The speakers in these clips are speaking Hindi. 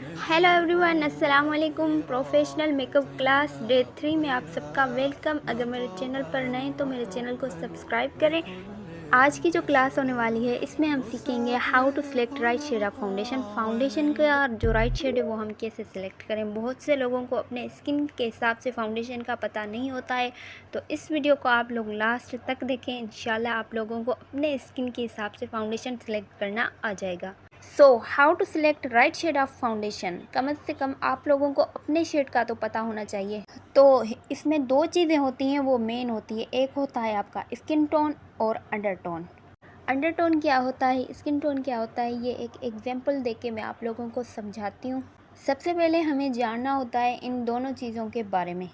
हेलो एवरीवन, अस्सलाम वालेकुम। प्रोफेशनल मेकअप क्लास डे 3 में आप सबका वेलकम। अगर मेरे चैनल पर नए हैं तो मेरे चैनल को सब्सक्राइब करें। आज की जो क्लास होने वाली है इसमें हम सीखेंगे how to select right shade of foundation. Foundation का जो राइट शेड है वो हम कैसे सिलेक्ट करें। बहुत से लोगों को अपने स्किन के हिसाब से फाउंडेशन का पता नहीं होता है, तो इस वीडियो को आप लोग लास्ट तक देखें। इंशाल्लाह आप लोगों को अपने स्किन के हिसाब से फाउंडेशन सिलेक्ट करना आ जाएगा। So how to select right shade of foundation. कम से कम आप लोगों को अपने शेड का तो पता होना चाहिए। तो इसमें दो चीज़ें होती हैं, वो मेन होती है। एक होता है आपका स्किन टोन और अंडरटोन। अंडरटोन क्या होता है, स्किन टोन क्या होता है, ये एक एग्जांपल देके मैं आप लोगों को समझाती हूँ। सबसे पहले हमें जानना होता है इन दोनों चीज़ों के बारे में।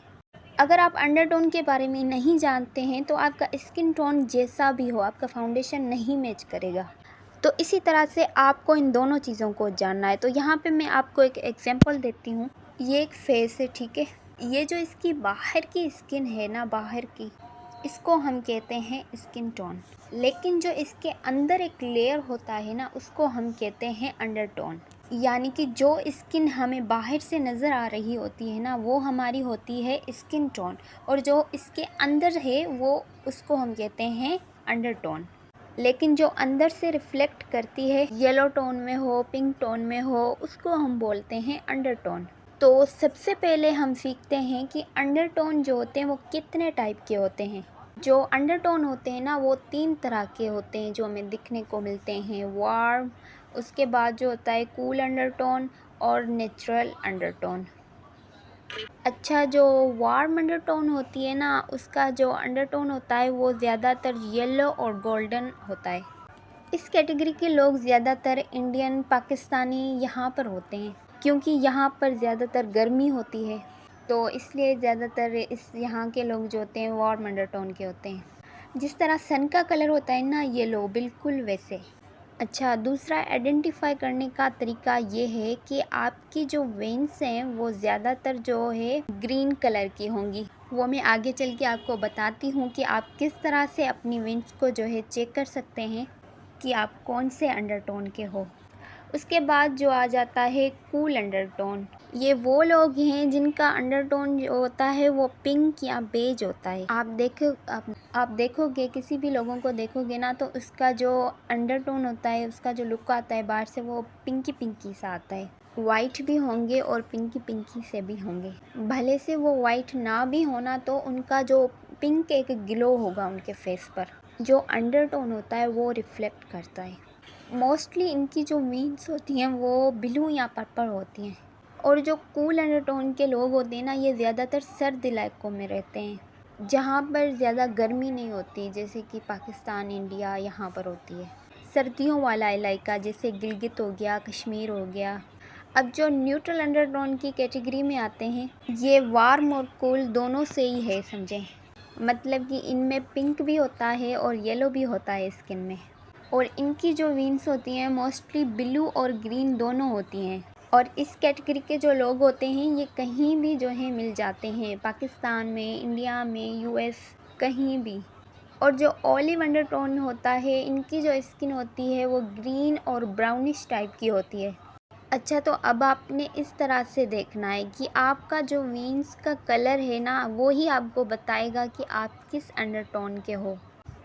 अगर आप अंडरटोन के बारे में नहीं जानते हैं तो आपका स्किन टोन जैसा भी हो, आपका फाउंडेशन नहीं मैच करेगा। तो इसी तरह से आपको इन दोनों चीज़ों को जानना है। तो यहाँ पे मैं आपको एक एग्जांपल देती हूँ। ये एक फेस है, ठीक है। ये जो इसकी बाहर की स्किन है ना, बाहर की, इसको हम कहते हैं स्किन टोन। लेकिन जो इसके अंदर एक लेयर होता है ना, उसको हम कहते हैं अंडरटोन। यानी कि जो स्किन हमें बाहर से नज़र आ रही होती है ना, वो हमारी होती है स्किन टोन, और जो इसके अंदर है वो उसको हम कहते हैं अंडरटोन। लेकिन जो अंदर से रिफ्लेक्ट करती है, येलो टोन में हो, पिंक टोन में हो, उसको हम बोलते हैं अंडरटोन। तो सबसे पहले हम सीखते हैं कि अंडरटोन जो होते हैं वो कितने टाइप के होते हैं। जो अंडरटोन होते हैं ना, वो 3 तरह के होते हैं जो हमें दिखने को मिलते हैं। वार्म, उसके बाद जो होता है कूल अंडरटोन, और नेचुरल अंडरटोन। अच्छा, जो वार्म अंडरटोन होती है ना, उसका जो अंडरटोन होता है वो ज़्यादातर येलो और गोल्डन होता है। इस कैटेगरी के लोग ज़्यादातर इंडियन, पाकिस्तानी यहाँ पर होते हैं, क्योंकि यहाँ पर ज़्यादातर गर्मी होती है, तो इसलिए ज़्यादातर इस यहाँ के लोग जो होते हैं वार्म अंडरटोन के होते हैं। जिस तरह सन का कलर होता है ना येलो, बिल्कुल वैसे। अच्छा, दूसरा आइडेंटिफाई करने का तरीका ये है कि आपकी जो वेन्स हैं वो ज़्यादातर जो है ग्रीन कलर की होंगी। वो मैं आगे चल के आपको बताती हूँ कि आप किस तरह से अपनी वेन्स को जो है चेक कर सकते हैं कि आप कौन से अंडरटोन के हो। उसके बाद जो आ जाता है कूल अंडरटोन। ये वो लोग हैं जिनका अंडरटोन जो होता है वो पिंक या बेज होता है। आप देखोगे, किसी भी लोगों को देखोगे ना, तो उसका जो अंडरटोन होता है, उसका जो लुक आता है बाहर से, वो पिंकी पिंकी सा आता है। वाइट भी होंगे और पिंकी पिंकी से भी होंगे। भले से वो वाइट ना भी होना, तो उनका जो पिंक एक ग्लो होगा उनके फेस पर, जो अंडरटोन होता है वो रिफ्लेक्ट करता है। मोस्टली इनकी जो मीन्स होती हैं वो ब्लू या पर्पल होती हैं। और जो कूल अंडरटोन के लोग होते हैं ना, ये ज़्यादातर सर्द इलाकों में रहते हैं, जहाँ पर ज़्यादा गर्मी नहीं होती, जैसे कि पाकिस्तान, इंडिया, यहाँ पर होती है। सर्दियों वाला इलाका जैसे गिलगित हो गया, कश्मीर हो गया। अब जो न्यूट्रल अंडरटोन की कैटेगरी में आते हैं, ये वार्म और कूल दोनों से ही है, समझें। मतलब कि इनमें पिंक भी होता है और येलो भी होता है स्किन में। और इनकी जो विंग्स होती हैं मोस्टली ब्लू और ग्रीन दोनों होती हैं। और इस कैटेगरी के जो लोग होते हैं ये कहीं भी जो है मिल जाते हैं, पाकिस्तान में, इंडिया में, यूएस, कहीं भी। और जो ऑलिव अंडरटोन होता है, इनकी जो स्किन होती है वो ग्रीन और ब्राउनिश टाइप की होती है। अच्छा, तो अब आपने इस तरह से देखना है कि आपका जो विंग्स का कलर है ना, वो ही आपको बताएगा कि आप किस अंडरटोन के हो।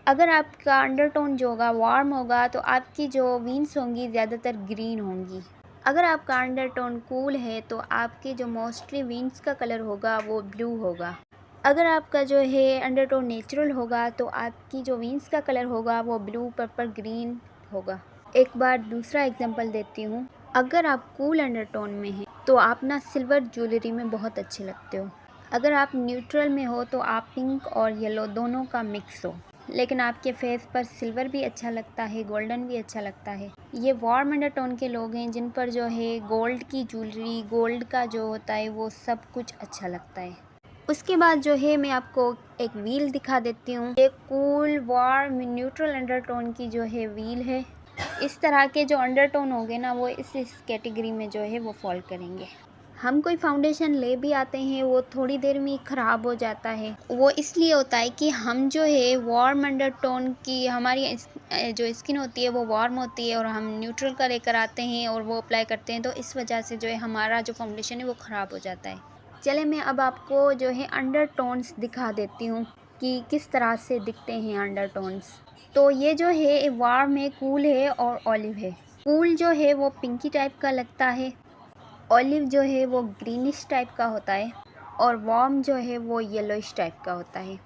अगर आपका अंडरटोन जो होगा वार्म होगा तो आपकी जो विंग्स होंगी ज़्यादातर ग्रीन होंगी। अगर आपका अंडरटोन कूल है तो आपके जो मोस्टली विंग्स का कलर होगा वो ब्लू होगा। अगर आपका जो है अंडरटोन नेचुरल होगा तो आपकी जो विंग्स का कलर होगा वो ब्लू, पर्पल, ग्रीन होगा। एक बार दूसरा एग्जांपल देती हूँ। अगर आप कूल अंडरटोन में हैं तो आप ना सिल्वर ज्वेलरी में बहुत अच्छे लगते हो। अगर आप न्यूट्रल में हो तो आप पिंक और येलो दोनों का मिक्स हो। लेकिन आपके फेस पर सिल्वर भी अच्छा लगता है, गोल्डन भी अच्छा लगता है। ये वार्म अंडरटोन के लोग हैं जिन पर जो है गोल्ड की ज्वेलरी, गोल्ड का जो होता है वो सब कुछ अच्छा लगता है। उसके बाद जो है मैं आपको एक व्हील दिखा देती हूँ। ये कूल, वार्म, न्यूट्रल अंडरटोन की जो है व्हील है। इस तरह के जो अंडरटोन होंगे ना, वो इस कैटेगरी में जो है वो फॉल करेंगे। हम कोई फाउंडेशन ले भी आते हैं वो थोड़ी देर में ख़राब हो जाता है। वो इसलिए होता है कि हम जो है वार्म अंडरटोन की हमारी जो स्किन होती है वो वार्म होती है और हम न्यूट्रल का लेकर आते हैं और वो अप्लाई करते हैं, तो इस वजह से जो है हमारा जो फाउंडेशन है वो ख़राब हो जाता है। चले मैं अब आपको जो है अंडरटोन्स दिखा देती हूँ कि किस तरह से दिखते हैं अंडरटोन्स। तो ये जो है वार्म है, कूल है और ऑलिव है। कूल जो है वो पिंकी टाइप का लगता है, ऑलिव जो है वो ग्रीनिश टाइप का होता है और वार्म जो है वो येलोइश टाइप का होता है।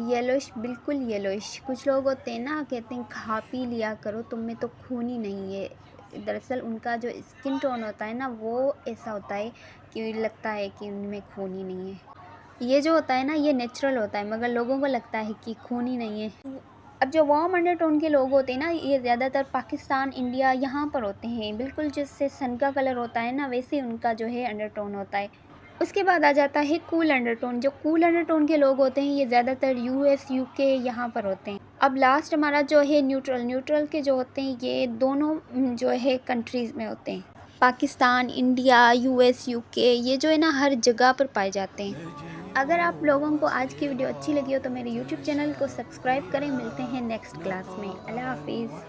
येलोइश, बिल्कुल येलोइश। कुछ लोग होते हैं ना, कहते हैं खा पी लिया करो, तुम में तो खून ही नहीं है। दरअसल उनका जो स्किन टोन होता है ना वो ऐसा होता है कि लगता है कि उनमें खून ही नहीं है। ये जो होता है ना ये नेचुरल होता है, मगर लोगों को लगता है कि खून ही नहीं है। अब जो वार्म अंडरटोन के लोग होते हैं ना ये ज़्यादातर पाकिस्तान, इंडिया यहाँ पर होते हैं। बिल्कुल जैसे सन का कलर होता है ना वैसे ही उनका जो है अंडरटोन होता है। उसके बाद आ जाता है कूल अंडरटोन। जो कूल अंडरटोन के लोग होते हैं ये ज़्यादातर यूएस, यूके यहाँ पर होते हैं। अब लास्ट हमारा जो है न्यूट्रल। न्यूट्रल के जो होते हैं ये दोनों जो है कंट्रीज़ में होते हैं। पाकिस्तान, इंडिया, यूएस, यूके, ये जो है ना हर जगह पर पाए जाते हैं। अगर आप लोगों को आज की वीडियो अच्छी लगी हो तो मेरे यूट्यूब चैनल को सब्सक्राइब करें। मिलते हैं नेक्स्ट क्लास में। अल्लाह हाफिज़।